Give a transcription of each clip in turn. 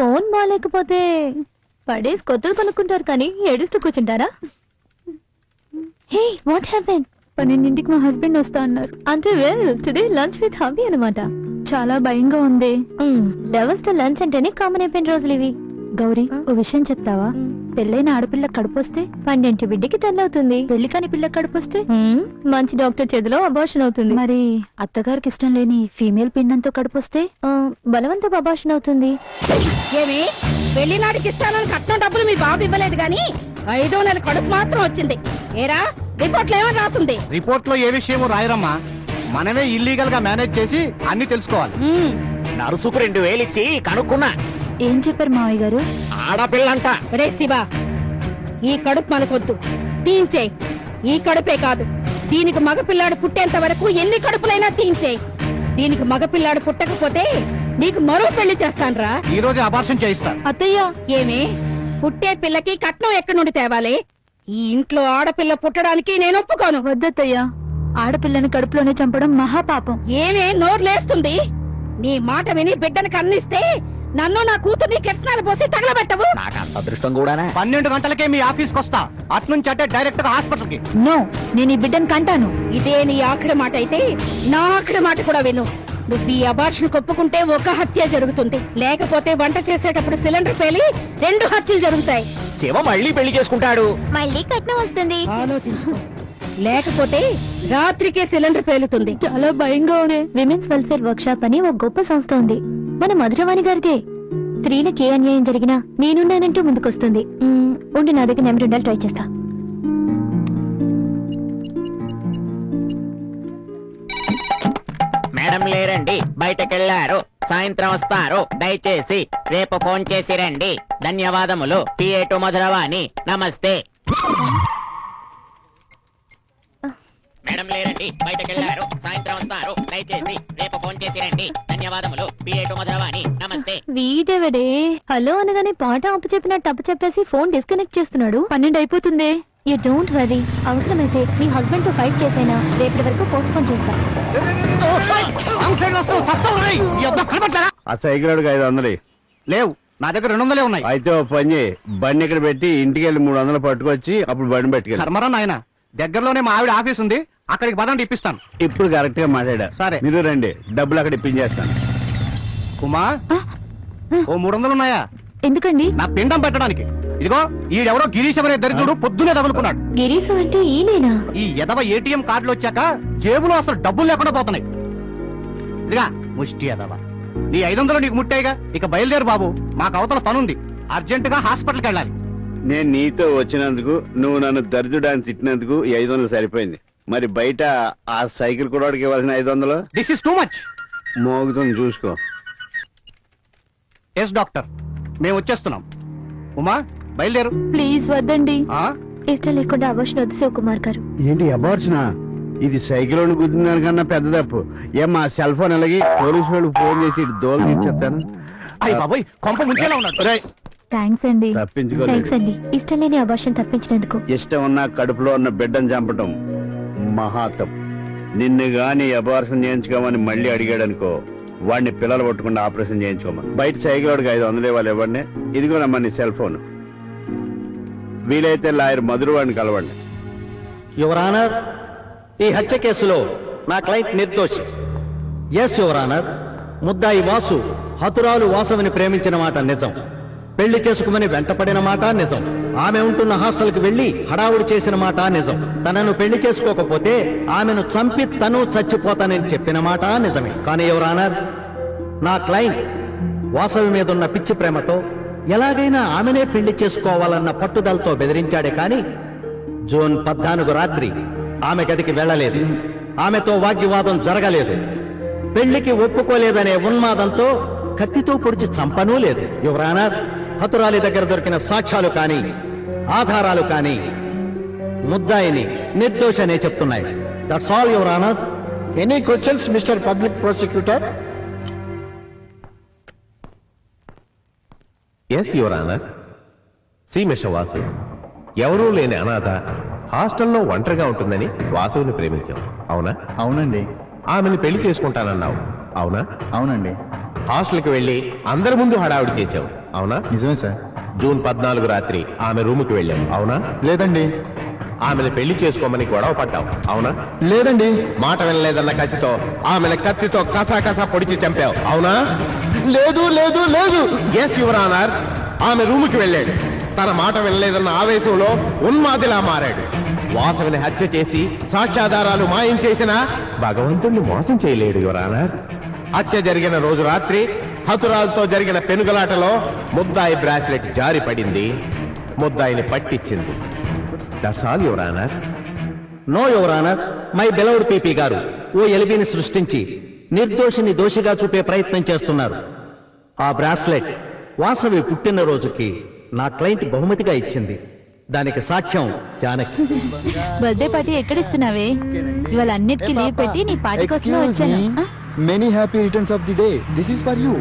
Phone బాగాలేకపోతే పడేసి కొత్తది కొనుక్కుంటారు కానీ ఏడుస్తూ కూర్చుంటారా? Hey what happen? 12ంటికి మా హస్బెండ్ వస్తా అన్నారు. అంటే well today lunch with hubby అన్నమాట. చాలా భయంగా ఉంది. లవర్స్ తో లంచ్ అంటేనే కామన్ అయిపోయిన రోజులు ఇవి. గౌరీ, ఓ విషయం చెప్తావా? పెళ్ళైన ఆడపిల్ల కడుపొస్తే 12 బిడ్డకి తల్లవుతుంది. పెళ్లి కాని పిల్ల కడుపొస్తే మంచి డాక్టర్ చేతిలో అబార్షన్ అవుతుంది. మరి అత్తగారికి ఇష్టం లేని ఫీమేల్ పిండంతో కడుపొస్తే బలవంతపు అబార్షన్ అవుతుంది. ఏమి పెళ్లినాటికి ఇస్తానని కట్నం డబ్బులు మీ బాబు ఇవ్వలేదు గాని 5వ నెల కడుపు మాత్రం వచ్చింది. ఏరా రిపోర్ట్లో ఏమని రాస్తుంది? రిపోర్ట్ లో ఏ విషయమో రాయరమ్మా, మనమే ఇల్లీగల్ గా మేనేజ్ చేసి అన్ని తెలుసుకోవాలి. నరుసుకు 2000 ఇచ్చి కనుక్కున్నా. ఏం చెప్పారు మావయ్య గారు? ఆడపిల్లంట. రే శివ, ఈ కడుపు మనకొద్దు, తీయించేయి. ఈ కడుపే కాదు, దీనికి మగపిల్లాడు పుట్టేంత వరకు ఎన్ని కడుపులైనా తీయించేయి. దీనికి మగపిల్లాడు పుట్టకపోతే నీకు మరో పెళ్లి చేస్తాన్రా. ఈ రోజు అబార్షన్ చేయిస్తా. అత్తయ్య, ఏమి పుట్టే పిల్లకి కట్నం ఎక్కడి నుండి తేవాలి? ఈ ఇంట్లో ఆడపిల్ల పుట్టడానికి నేను ఒప్పుకోను. వద్దత్తయ్య, ఆడపిల్లని కడుపులోనే చంపడం మహాపాపం. ఏమే నోర్లేస్తుంది? నీ మాట విని బిడ్డను కన్నిస్తే నన్ను నా కూతుర్ని కెట్నాలు పోసి తగలబెట్టవు. నాకు అంత అదృష్టం కూడానా? 12 గంటలకే మీ ఆఫీస్కి వస్తా. అట్నుంచి అంటే డైరెక్ట్ గా హాస్పిటల్ కి. నో, నేను ఈ బిడ్డను కంటాను. ఇదే నీ ఆఖరి మాట అయితే నా ఆఖరి మాట కూడా విను. నువ్వు ఈ అబార్షన్ ఒప్పుకుంటే ఒక హత్య జరుగుతుంది, లేకపోతే వంట చేసేటప్పుడు సిలిండర్ పేలి 2 హత్యలు జరుగుతాయి. శివ మళ్ళీ పెళ్లి చేసుకుంటాడు. మళ్ళీ కట్నం వస్తుంది. ఆలోచించు, లేకపోతే రాత్రికే సిలిండర్ పేలుతుంది. చాలా భయంగా ఉంది. విమెన్స్ వెల్ఫేర్ వర్క్ షాప్ అని ఒక గొప్ప సంస్థ ఉంది, మన మధురవాణి గారిదే. స్త్రీలకు ఏ అన్యాయం జరిగినా నేనున్నానంటూ ముందుకొస్తుంది. ఉండి నా దగ్గర నెంబర్ ఉండాలి, ట్రై చేస్తా. మేడం లేరండి, బయటకెళ్లారు. సాయంత్రం వస్తారు. దయచేసి రేపు ఫోన్ చేసి రండి. ధన్యవాదములు. పిఏటు మధురవాణి. నమస్తే. మేడం లేరండి, బయటకెళ్లారు. సాయంత్రం వస్తారు. దయచేసి రేపు ఫోన్ చేసి రండి. ధన్యవాదములు. పిఏటు మధురవాణి. నమస్తే. వీడెవడే హలో అనగానే పాట అప్పు చెప్పినట్టు అప్పు చెప్పేసి ఫోన్ డిస్కనెక్ట్ చేస్తున్నాడు. 12 అయిపోతుంది. యూ డోంట్ వరీ, అవసరమైతే మీ హస్బెండ్ తో ఫైట్ చేసైనా రేపటి వరకు పోస్ట్పోన్ చేస్తా. ఆ సైకిల్ 500 లేవు, నా దగ్గర 200 ఉన్నాయి. అయితే ఓ పని చేయి, బండి ఇక్కడ పెట్టి ఇంటికి వెళ్ళి 300 పట్టుకొచ్చి అప్పుడు బండి పెట్టుకెళ్ళి. కర్మరా నాయన, దగ్గరలోనే మా ఆవిడ ఆఫీస్ ఉంది, అక్కడికి పదండి ఇప్పిస్తాను. ఇప్పుడు కరెక్ట్ గా మాట్లాడా. సరే. మీరు రండి, డబ్బులు అక్కడ ఇప్పించేస్తాను. కుమా, ఓ 300 ఉన్నాయా? ఎందుకండి? నా పిండం పెట్టడానికి. ఇదిగో ఈడెవడో గిరీశం అనే దరిద్రుడు పొద్దునే తగులుకున్నాడు. గిరీశం అంటే ఈయనేనా? ఈ ఎదవ ఏటీఎం కార్డులు వచ్చాక జేబులో అసలు డబ్బులు లేకుండా పోతున్నాయి. ఇదిగా ముష్టి ఎదవ, నీ 500 నీకు ముట్టాయిగా, ఇక బయలుదేరు బాబు, మాకు అవతల పనుంది, అర్జెంట్ గా హాస్పిటల్కి వెళ్ళాలి. నేను నీతో వచ్చినందుకు, నువ్వు నన్ను దరిద్రుడాన్ని తిట్టినందుకు ఈ 500 సరిపోయింది. మరి బయట ఆ సైకిల్ కూడా ఇవ్వాల్సిన 500 దిస్ ఇస్ టూ మచ్. మోగుతుంది చూసుకో. ఎస్ డాక్టర్, మేము వచ్చేస్తున్నాం. ఉమా బయలుదేరు. ప్లీజ్ వద్దండి. ఇష్టం లేకుండా అబార్షన్ వద్దు శివకుమార్ గారు. ఏంటి అబార్షనా? ఇది సైకిల్ గుద్దిన దానికన్నా పెద్ద తప్పు. ఏమ్మా సెల్ ఫోన్ అలాగే పోలీసు వాళ్ళు ఫోన్ చేసి దోలు తీసేస్తాను. అయ్యి బాబోయ్, కొంప ముంచేలా ఉన్నాడు. థ్యాంక్స్ అండి. తప్పించుకోలేదు. థ్యాంక్స్ అండి, ఇష్టం లేని అబార్షన్ తప్పించినందుకు. ఇష్టం ఉన్న కడుపులో ఉన్న బిడ్డను చంపటం మహాతప్పు. నిన్ను గాని అబార్షన్ చేయించుకోమని మళ్ళీ అడిగాడనుకో, వాడిని పిల్లలు పట్టుకుండా ఆపరేషన్ చేయించుకోమని. బయట సైకిల్ వాడికి 500 ఇవ్వాలి. ఇవ్వండి. ఇదిగోనమ్మా నీ సెల్ ఫోన్. వీలైతే లాయర్ మధురవాడిని కలవండి. యువర్ ఆనర్, ఈ హత్య కేసులో నా క్లయింట్ నిర్దోషి. ఎస్ యువర్ ఆనర్, ముద్దాయి వాసు హతురాలు వాసవిని ప్రేమించిన మాట నిజం. పెళ్లి చేసుకుమని వెంటపడిన మాట నిజం. ఆమె ఉంటున్న హాస్టల్కి వెళ్లి హడావుడి చేసిన మాట నిజం. తనను పెళ్లి చేసుకోకపోతే ఆమెను చంపి తను చచ్చిపోతానని చెప్పిన మాట నిజమే. కానీ యువర్ ఆనర్, నా క్లయింట్ వాసవి మీదున్న పిచ్చి ప్రేమతో ఎలాగైనా ఆమెనే పెళ్లి చేసుకోవాలన్న పట్టుదలతో బెదిరించాడే కాని జూన్ 14 రాత్రి ఆమె గదికి వెళ్లలేదు. ఆమెతో వాగ్వివాదం జరగలేదు. పెళ్లికి ఒప్పుకోలేదనే ఉన్మాదంతో కత్తితో పొడిచి చంపనూ లేదు. యువర్ ఆనర్, హతురాలి దగ్గర దొరికిన సాక్ష్యాలు కానీ ఆధారాలు కానీ ముద్దాయిని నిర్దోషనే చెప్తున్నాయి. That's all your honour. Any questions mister public prosecutor? Yes your honour. See mister Vasu, ఎవరూ లేని అనాథ హాస్టల్లో ఒంటరిగా ఉంటుందని వాసుని ప్రేమించాం, అవునా? అవునండి. ఆమెను పెళ్లి చేసుకుంటానన్నావు, అవునా? అవునండి. హాస్టల్కి వెళ్ళి అందరి ముందు హడావిడి చేశావు, అవునా? నిజమే సార్. జూన్ 14 రాత్రి ఆమె రూముకి వెళ్ళావు, అవునా? లేదండి. ఆమెను పెళ్లి చేసుకోమని గొడవ పడ్డావు, అవునా? లేదండి. మాట వినలేదన్న కసితో ఆమెను కత్తితో కసా పొడిచి చంపావు, అవునా? లేదు లేదు లేదు. Yes your honour. ఆమె రూముకి వెళ్ళాడు. తన మాట వినలేదన్న ఆవేశంలో ఉన్మాదిలా మారాడు. వాసవిని హత్య చేసి సాక్ష్యాధారాలు మాయం చేసిన భగవంతుణ్ణి మోసం చేయలేడు యువర్ ఆనర్. హత్య జరిగిన రోజు రాత్రి హతురాలతో జరిగిన పెనుగలాటలో ముద్దాయి బ్రాస్లెట్ జారి పడింది, ముద్దాయిని పట్టించింది. That's all your honour. No your honour. My beloved PP గారు ఓ ఎలిబిని సృష్టించి నిర్దోషిని దోషిగా చూపే ప్రయత్నం చేస్తున్నారు. ఆ బ్రాస్లెట్ వాసవి పుట్టినరోజుకి నా క్లయింట్ బహుమతిగా ఇచ్చింది. దానికి సాక్ష్యం జానకి. బర్త్డే పార్టీ ఎక్కడ ఇస్తున్నావే? ఇవాళ అన్నిటికీ లీవ్ పెట్టి నీ పార్టీ కోసమే వచ్చాను. Many happy returns of the day. This is for you.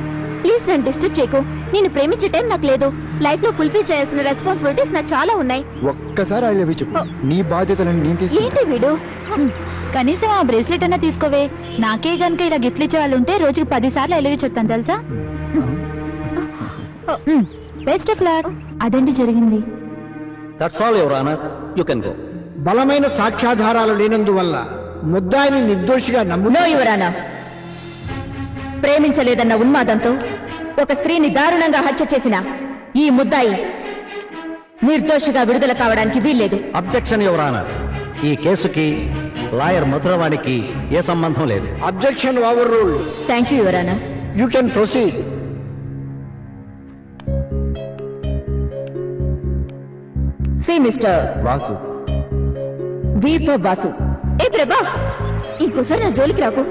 Please నన్ను డిస్టర్బ్ చేయకు. నేను ప్రేమించే టైం నాకు లేదు. లైఫ్ లో ఫుల్ఫిల్ చేయాల్సిన రెస్పాన్సిబిలిటీస్ నాకు చాలా ఉన్నాయి. ఒక్కసారి ఐ లవ్ యూ చెప్పు. నీ బాధ్యతలను నేను తీసుకుంటా. ఏంటి వీడు? కనీసం ఆ బ్రేస్లెట్ అన్నా తీసుకోవే. నాకే గనుక ఇలా గిఫ్ట్లు ఇచ్చే వాళ్ళు ఉంటే రోజుకి 10 సార్లు ఐ లవ్ యూ చెప్తాను తెలుసా. Best of luck. అదండి జరిగింది. That's all your honour. You can go. బలమైన సాక్ష్యాధారాలు లేనందువల్ల ముద్దాయిని నిర్దోషిగా నో యువర్ ఆనర్. ప్రేమించలేదన్న ఉన్మాదంతో ఒక స్త్రీని దారుణంగా హత్య చేసిన ఈ ముద్దాయి నిర్దోషిగా విడుదల కావడానికి వీల్లేదు. Objection your honour. ఈ కేసుకి లాయర్ మధురవాణికి ఏ సంబంధం లేదు. Objection overrule. Thank you your honour. You can proceed. See mister Vasu. Vasu. ఏ ప్రభా, ఇంకోసారి నా జోలికి రాకు.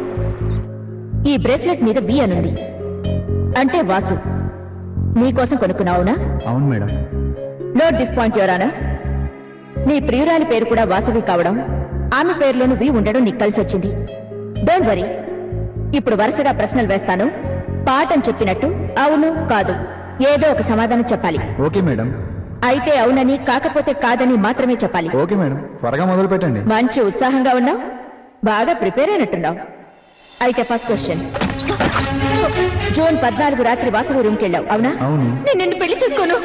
ఈ బ్రేస్లెట్ మీద బి అనుంది అంటే వాసు నీకోసం కొనుక్కున్నావునా? అవును madam. Note this point your honour. నీ ప్రియురాలి పేరు కూడా వాసవి కావడం, ఆమె పేరులోను వి ఉండడం నీకు కలిసి వచ్చింది. Don't worry. ఇప్పుడు వరుసగా ప్రశ్నలు వేస్తాను. పాఠం చెప్పినట్టు అవును కాదు ఏదో ఒక సమాధానం చెప్పాలి. Okay madam. అయితే అవునని కాకపోతే కాదని మాత్రమే చెప్పాలి. Okay madam. త్వరగా మొదలు పెట్టండి. మంచి ఉత్సాహంగా ఉన్నావు, బాగా ప్రిపేర్ అయినట్టున్నావు. అయితే ఫస్ట్ క్వశ్చన్. జూన్ 14 రాత్రి వాసవి రూమ్కి వెళ్ళావు, అవునా? అవును. నేను నిన్ను పెళ్లి చేసుకోను.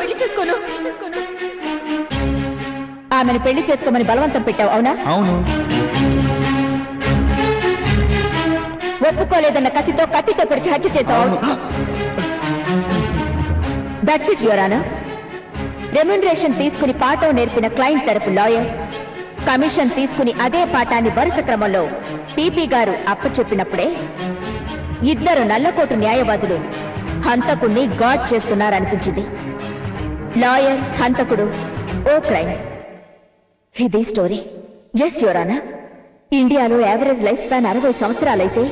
ఆమెను పెళ్లి చేసుకోమని బలవంతం పెట్టావు, అవునా? అవును. ఒప్పుకోలేదన్న కసితో కత్తితో పొడిచి హత్య చేశావు. That's it your honour. Remuneration తీసుకుని పాఠం నేర్పిన క్లయింట్ తరపు లాయర్ కమిషన్ తీసుకుని అదే పాఠాన్ని వరుస క్రమంలో టీపీ గారు అప్పచెప్పినప్పుడే ఇద్దరు నల్లకోటు న్యాయవాదులు హంతకుణ్ణి గాడ్ చేస్తున్నారనిపించింది. లాయర్, హంతకుడు, ఓ క్రైమ్. ఇది స్టోరీ. Yes your honour. ఇండియాలో యావరేజ్ లైఫ్ స్పాన్ 60 సంవత్సరాలైతే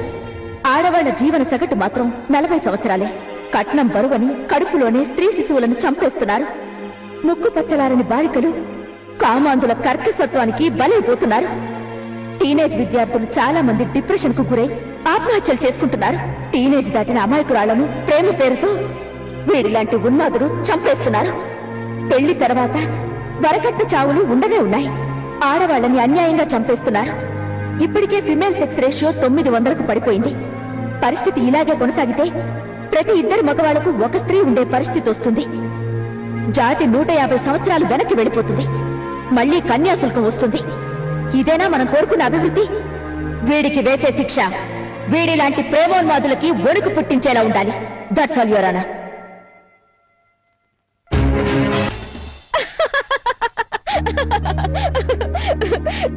ఆడవాళ్ల జీవన సగటు మాత్రం 40 సంవత్సరాలే. కట్నం బరువని కడుపులోనే స్త్రీ శిశువులను చంపేస్తున్నారు. ముక్కు పచ్చలారని బాలికలు కామాంధుల కర్కసత్వానికి బలైపోతున్నారు. టీనేజ్ విద్యార్థులు చాలా మంది డిప్రెషన్ కు గురై ఆత్మహత్యలు చేసుకుంటున్నారు. టీనేజ్ దాటిన అమాయకురాళ్లను ప్రేమ పేరుతో వీడిలాంటి ఉన్మాదులు చంపేస్తున్నారు. పెళ్లి తర్వాత వరకట్న చావులు ఉండనే ఉన్నాయి. ఆడవాళ్లని అన్యాయంగా చంపేస్తున్నారు. ఇప్పటికే ఫిమేల్ సెక్స్ రేషియో 900కు పడిపోయింది. పరిస్థితి ఇలాగే కొనసాగితే ప్రతి 2 మగవాళ్లకు ఒక స్త్రీ ఉండే పరిస్థితి వస్తుంది. జాతి 150 సంవత్సరాలు వెనక్కి వెళ్ళిపోతుంది. మళ్లీ కన్యాశుల్కం వస్తుంది. ఇదేనా మనం కోరుకున్న అభివృద్ధి? వీడికి వేసే శిక్ష వీడిలాంటి ప్రేమోన్మాదులకి వణుకు పుట్టించేలా ఉండాలి. That's all your honour.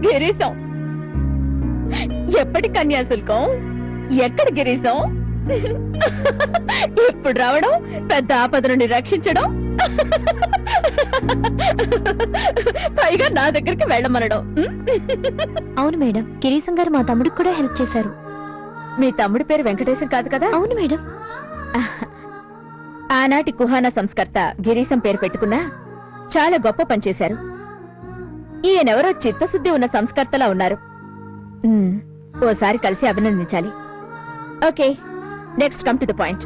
Girisam ఎప్పటి కన్యాశుల్కం, ఎక్కడ గిరీశం? ఇప్పుడు రావడం, పెద్ద ఆపద నుండి రక్షించడం, పైగా నా దగ్గరికి వెళ్ళమనడం. అవును మేడం. గిరీశం గారు మా తమ్ముడికి కూడా హెల్ప్ చేశారు. మీ తమ్ముడి పేరు వెంకటేశం కాదు కదా? అవును మేడం. ఆనాటి కుహానా సంస్కర్త గిరీశం పేరు పెట్టుకున్నా చాలా గొప్ప పనిచేశారు. ఈయనెవరో చిత్తశుద్ధి ఉన్న సంస్కర్తలా ఉన్నారు. ఓసారి కలిసి అభినందించాలి. Okay, next come to the point.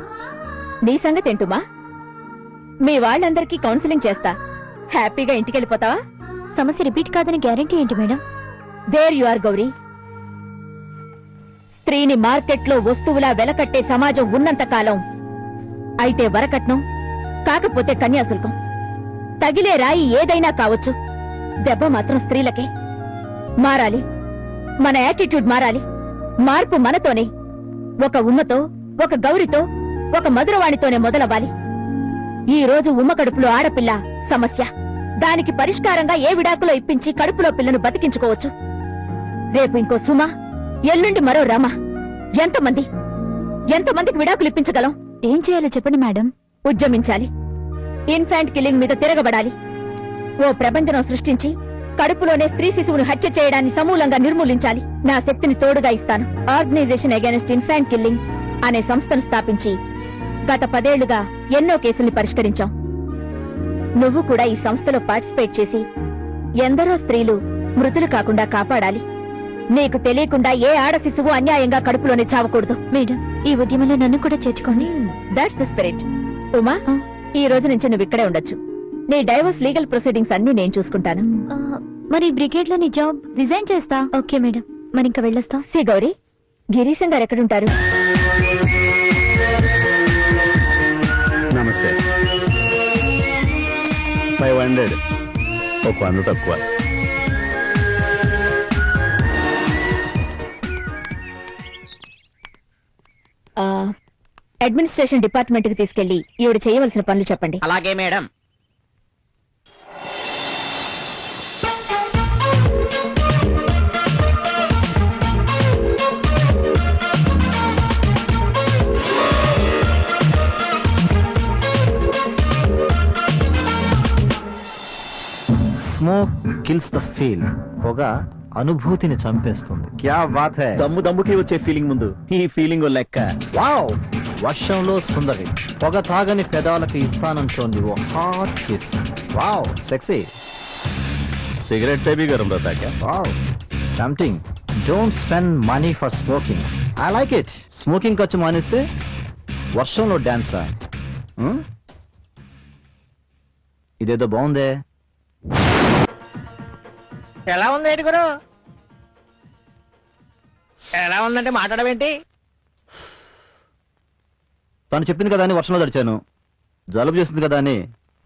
నీ సంగతి ఏంటుమా? మీ వాళ్ళందరికీ కౌన్సిలింగ్ చేస్తా. హ్యాపీగా ఇంటికెళ్ళిపోతావా? సమస్య రిపీట్ కాదని గ్యారెంటీ ఏంటి madam? There you are Gowri. స్త్రీని మార్కెట్లో వస్తువులా వెలకట్టే సమాజం ఉన్నంత కాలం అయితే వరకట్నం, కాకపోతే కన్యాశుల్కం. తగిలే రాయి ఏదైనా కావచ్చు, దెబ్బ మాత్రం స్త్రీలకే. మారాలి, మన యాటిట్యూడ్ మారాలి. మార్పు మనతోనే, ఒక ఉమ్మతో, ఒక గౌరితో, ఒక మధురవాణితోనే మొదలవ్వాలి. ఈ రోజు ఉమ్మ కడుపులో ఆడపిల్ల సమస్య. దానికి పరిష్కారంగా ఏ విడాకులో ఇప్పించి కడుపులో పిల్లను బతికించుకోవచ్చు. రేపు ఇంకో సుమ, ఎల్లుండి మరో రామ. ఎంతమందికి విడాకులు ఇప్పించగలం? ఏం చేయాలో చెప్పండి మేడం. ఉద్యమించాలి. ఇన్ఫాంట్ కిల్లింగ్ మీద తిరగబడాలి. ఓ ప్రబంధనం సృష్టించి కడుపులోనే స్త్రీ శిశువును హత్య చేయడాన్ని సమూలంగా నిర్మూలించాలి. నా శక్తిని తోడుగా ఇస్తాను. ఆర్గనైజేషన్ అగైనెస్ట్ ఇన్ఫాంట్ కిల్లింగ్ అనే సంస్థను స్థాపించి గత 10 ఏళ్లుగా ఎన్నో కేసుల్ని పరిష్కరించాం. నువ్వు కూడా ఈ సంస్థలో పార్టిసిపేట్ చేసి ఎందరో స్త్రీలు మృతులు కాకుండా కాపాడాలి. నీకు తెలియకుండా ఏ ఆడ శిశువు అన్యాయంగా కడుపులోనే చావకూడదు. మేడం, ఈ ఉద్యమంలో నన్ను కూడా చేర్చుకోండి. That's the spirit. ఉమా, ఈ రోజు నుంచి నువ్వు ఇక్కడే ఉండొచ్చు. నీ డైవోర్స్ లీగల్ ప్రొసీడింగ్స్ అన్ని నేను చూసుకుంటాను. మరి బ్రిగేడ్ లో నీ జాబ్ రిజైన్ చేస్తా. ఓకే మేడం, మరి ఇంకా వెళ్ళొస్తాం. సి గౌరీ, గిరీశం గారు ఎక్కడుంటారు? నమస్తే. 500, ఒక 100 తక్కువ. అడ్మినిస్ట్రేషన్ డిపార్ట్మెంట్ కి తీసుకెళ్లి ఈవిడ చేయవలసిన పనులు చెప్పండి. అలాగే madam. Smoke kills the feel. పొగ అనుభూతిని చంపేస్తుంది. క్యా బాత్ హై. దమ్ముకి వచ్చే ఫీలింగ్ ముందు ఈ ఫీలింగ్ లెక్క. వావ్. వర్షంలో సుందరి పొగ తాగని పెదాలకు ఇస్తానంటోంది ఓ hot kiss. Wow, sexy. Cigarette సేబీ గరం रहता क्या? Wow, tempting. Don't spend money for smoking. I like it. Smoking ఖర్చు మానేస్తే వర్షంలో డాన్సా? ఇదేదో బాగుందే. ఎలా ఉంది ఏంటి గురు? ఎలా ఉందంటే మాట్లాడవేంటి? తను చెప్పింది కదా అని వర్షంలో తడిచాను. జలుబు చేసింది కదా అని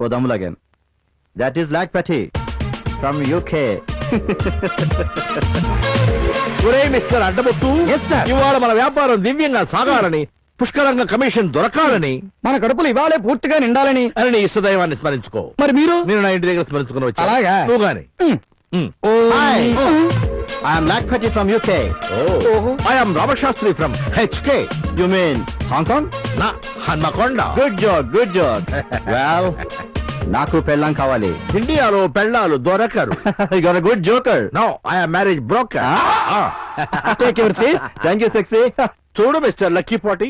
ఓ దమ్ము లాగాను. That is Lakpati from UK. ఒరే మిస్టర్ అడ్డబొట్టు, ఇవాళ మన వ్యాపారం దివ్యంగా సాగాలని, పుష్కలంగా కమిషన్ దొరకాలని, మన కడుపులు ఇవాళే పూర్తిగా నిండాలని అని నీ ఇష్టదైవాన్ని స్మరించుకో. మరి మీరు? నేను నా ఇంటి దగ్గర స్మరించుకుని వచ్చా. అలాగా? నువ్వు గాని. Hi, I'm Lakpati from UK. I'm Ramashastri from HK. You mean Hong? నా Hanmakonda. Good job, good job. Well, నాకు పెళ్ళాం కావాలి. ఇండియాలో పెళ్ళాలు దొరకరు. You are a good joker. No, I'm marriage broker. Take your seat. Thank you sexy. చూడు మిస్టర్ లక్కీపాటి,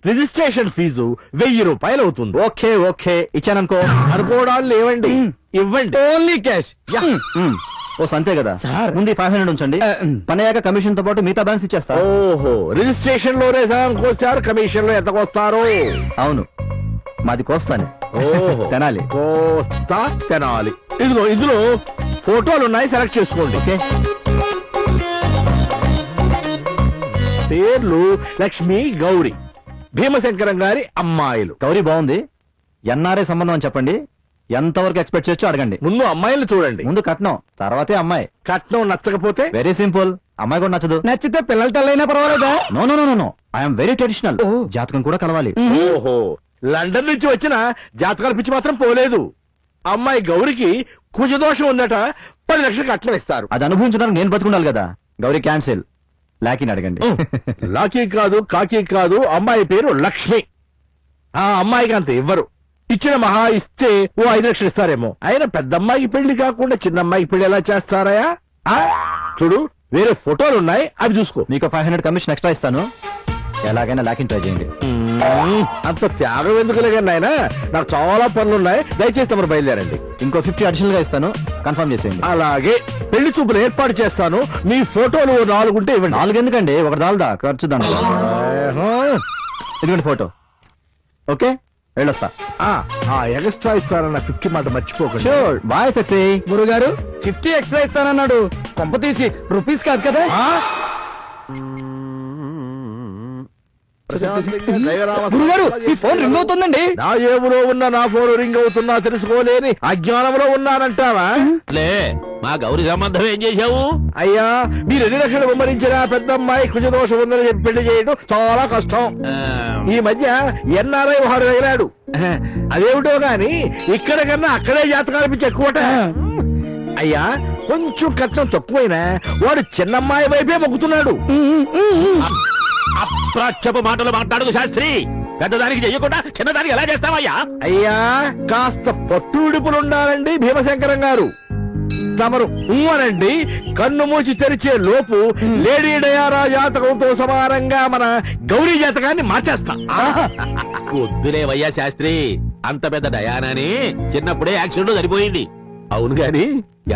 రిజిస్ట్రేషన్ ఫీజు 1000 రూపాయలు అవుతుంది. Okay okay, ఇచ్చాననుకో. అనుకోవడాలు లేవండి, ఇవ్వండి. Only cash. ఓ సంతే కదా ముందు 500 ఉంచండి. పని అయ్యాక కమిషన్ తో పాటు మిగతా బ్యాలెన్స్ ఇచ్చేస్తా. ఓహో, రిజిస్ట్రేషన్ లోనే సగం కోస్తారు, కమిషన్ లో ఎంత కోస్తారు? అవును, మాది కోస్తానే. ఓహో, తినాలి. కోస్తా తినాలి. ఇదిగో ఇందులో ఫోటోలు ఉన్నాయి, సెలెక్ట్ చేసుకోండి. ఓకే. పేర్లు లక్ష్మి, గౌరీ. భీమశంకరం గారి అమ్మాయిలు. గౌరీ బాగుంది. ఎన్ఆర్ఐ సంబంధం అని చెప్పండి. ఎంతవరకు ఎక్స్పెక్ట్ చేయొచ్చు అడగండి. ముందు అమ్మాయిలు చూడండి. ముందు కట్నం, తర్వాతే అమ్మాయి. కట్నం నచ్చకపోతే? వెరీ సింపుల్, అమ్మాయి కూడా నచ్చదు. నచ్చితే పిల్లల తల్లైనా పర్వాలేదా? No no no no, I'm very traditional. జాతకం కూడా కలవాలి. ఓహో, లండన్ నుంచి వచ్చిన జాతకాల పిచ్చి మాత్రం పోలేదు. అమ్మాయి గౌరికి కుజదోషం ఉందట, 10 లక్షలు కట్నం ఇస్తారు. అది అనుభవించడానికి నేను బతుకుండాలి కదా. గౌరీ క్యాన్సిల్. లాకిని అడగండి. లాకీ కాదు, కాకి కాదు, అమ్మాయి పేరు లక్ష్మి. ఆ అమ్మాయికి అంత ఇవ్వరు. ఇచ్చిన మహా ఇస్తే ఓ 5 లక్షలు ఇస్తారేమో. అయినా పెద్ద అమ్మాయికి పెళ్లి కాకుండా చిన్న అమ్మాయికి పెళ్లి ఎలా చేస్తారయా? చూడు, వేరే ఫోటోలు ఉన్నాయి, అవి చూసుకో. మీకు 500 కమిషన్ ఎక్స్ట్రా ఇస్తాను. ఎలాగైనా లాకిన్ ట్రై చేయండి. అంత త్యాగం ఎందుకు లేదండి ఆయన? నాకు చాలా పనులున్నాయి, దయచేసి తమరు బయలుదేరండి. ఇంకో 50 అడిషనల్ గా ఇస్తాను, కన్ఫర్మ్ చేసేయండి. అలాగే, పెళ్లి చూపులు ఏర్పాటు చేస్తాను. మీ ఫోటోలు 4 ఉంటే ఇవ్వండి. 4 ఎందుకండి, ఒకటి దాల్దా ఖర్చు దాంట్లో. ఇదిగోండి ఫోటో. ఓకే, వెళ్ళొస్తా. ఎక్స్ట్రా ఇస్తారన్న 50 మాట మర్చిపోకండి. షూర్. Bye sexy. గురుగారు 50 ఎక్స్ట్రా ఇస్తానన్నాడు. కొంప తీసి రూపీస్ కాదు కదా? గురుగారు ఈ ఫోన్ రింగ్ అవుతుందండి. నా జేబులో ఉన్న నా ఫోన్ రింగ్ అవుతున్నా తెలుసుకోలేని అజ్ఞానంలో ఉన్నానంటావా? లే మా గౌరి సంబంధం ఏం చేశావు? అయ్యా, మీరు ఎన్ని లక్షలు విమరించినా పెద్ద అమ్మాయి కుజదోషం ఉందని చెప్పి పెళ్లి చేయడం చాలా కష్టం. ఈ మధ్య ఎన్ఆర్ఐ వాడు తగిలాడు. అదేమిటో గాని ఇక్కడ కన్నా అక్కడే జాతకాలు పిచ్చి ఎక్కువట. అయ్యా, కొంచెం కట్నం తక్కువైనా వాడు చిన్నమ్మాయి వైపే మొక్కుతున్నాడు. అప్రాచ్యపు మాటలు మాట్లాడుకు శాస్త్రి. పెద్దదానికి చెయ్యకుండా చిన్నదానికి ఎలా చేస్తావయ్యా? అయ్యా, కాస్త పట్టు విడుపులుండాలండి భీమశంకరం గారు. తమరు అనండి, కన్ను మూసి తెరిచే లోపు లేడీ డయారా జాతకంతో సమానంగా మన గౌరీ జాతకాన్ని మార్చేస్తా. వద్దులేవయ్యా శాస్త్రి, అంత పెద్ద డయానాని చిన్నప్పుడే యాక్సిడెంట్ లో సరిపోయింది. అవును గాని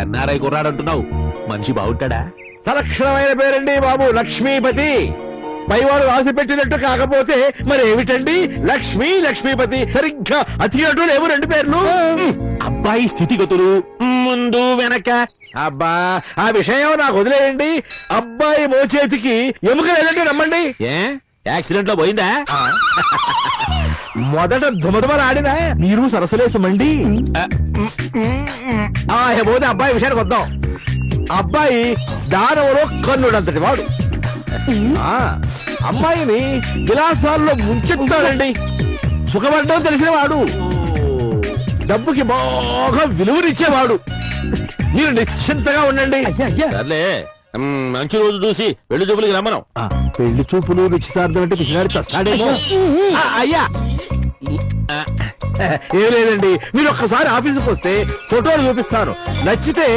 ఎన్ఆర్ఐ కుర్రాడంటున్నావు, మనిషి బాగుంటాడా? సలక్షణమైన పేరండి బాబు, లక్ష్మీపతి. పైవాడు రాసి పెట్టినట్టు కాకపోతే మరి ఏమిటండి లక్ష్మీ లక్ష్మీపతి? సరిగ్గా అతికినట్టు లేవు రెండు పేర్లు. అబ్బాయి స్థితిగతులు ముందు వెనక. అబ్బా, ఆ విషయం నాకు వదిలేయండి. అబ్బాయి మోచేతికి ఎముక లేదంటే నమ్మండి. ఏ యాక్సిడెంట్ లో పోయిందా? మొదట దుమదుమలాడినా మీరు సరసలేసమండి. పోతే అబ్బాయి విషయానికి వద్దాం. అబ్బాయి దానవలో కన్నుడంతటి వాడు. అమ్మాయిని విలాసాల్లో ముంచెత్తాడండి. సుఖపడ్డం తెలిసిన వాడు, డబ్బుకి బాగా విలువనిచ్చేవాడు. మీరు నిశ్చింతగా ఉండండి. సర్లే, మంచి రోజు చూసి పెళ్లి చూపులకి రమ్మను. పెళ్లి చూపులు నిశ్చితార్థం అంటే పిచ్చినాడు చస్తాడేమో. అయ్యా, ఏం లేదండి, మీరు ఒక్కసారి ఆఫీసుకు వస్తే ఫోటోలు చూపిస్తాను. నచ్చితే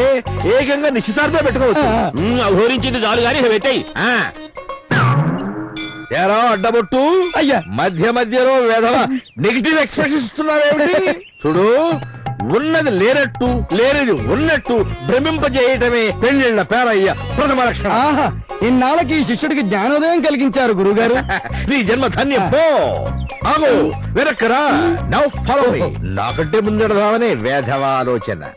ఏకంగా నిశ్చితార్థం పెట్టుకోవచ్చు. అఘోరించింది చాలు గాని పెట్టాయి. ఏరా అడ్డబొట్టు, అయ్యా మధ్య మధ్యలో వేధవ నెగిటివ్ ఎక్స్ప్రెషన్స్ ఇస్తున్నావేమిటి? చూడు, ఉన్నది లేనట్టు లేనిది ఉన్నట్టు భ్రమింపజేయటమే పెళ్లిళ్ల పేరయ్య ప్రథమ లక్షణం. ఇన్నాళ్ళకి ఈ శిష్యుడికి జ్ఞానోదయం కలిగించారు గురుగారు. నీ జన్మ ధన్యం. పో, ఆగు, వెనక్కరా. Now follow me. నాకంటే ముందడదామనే వేధవ ఆలోచన.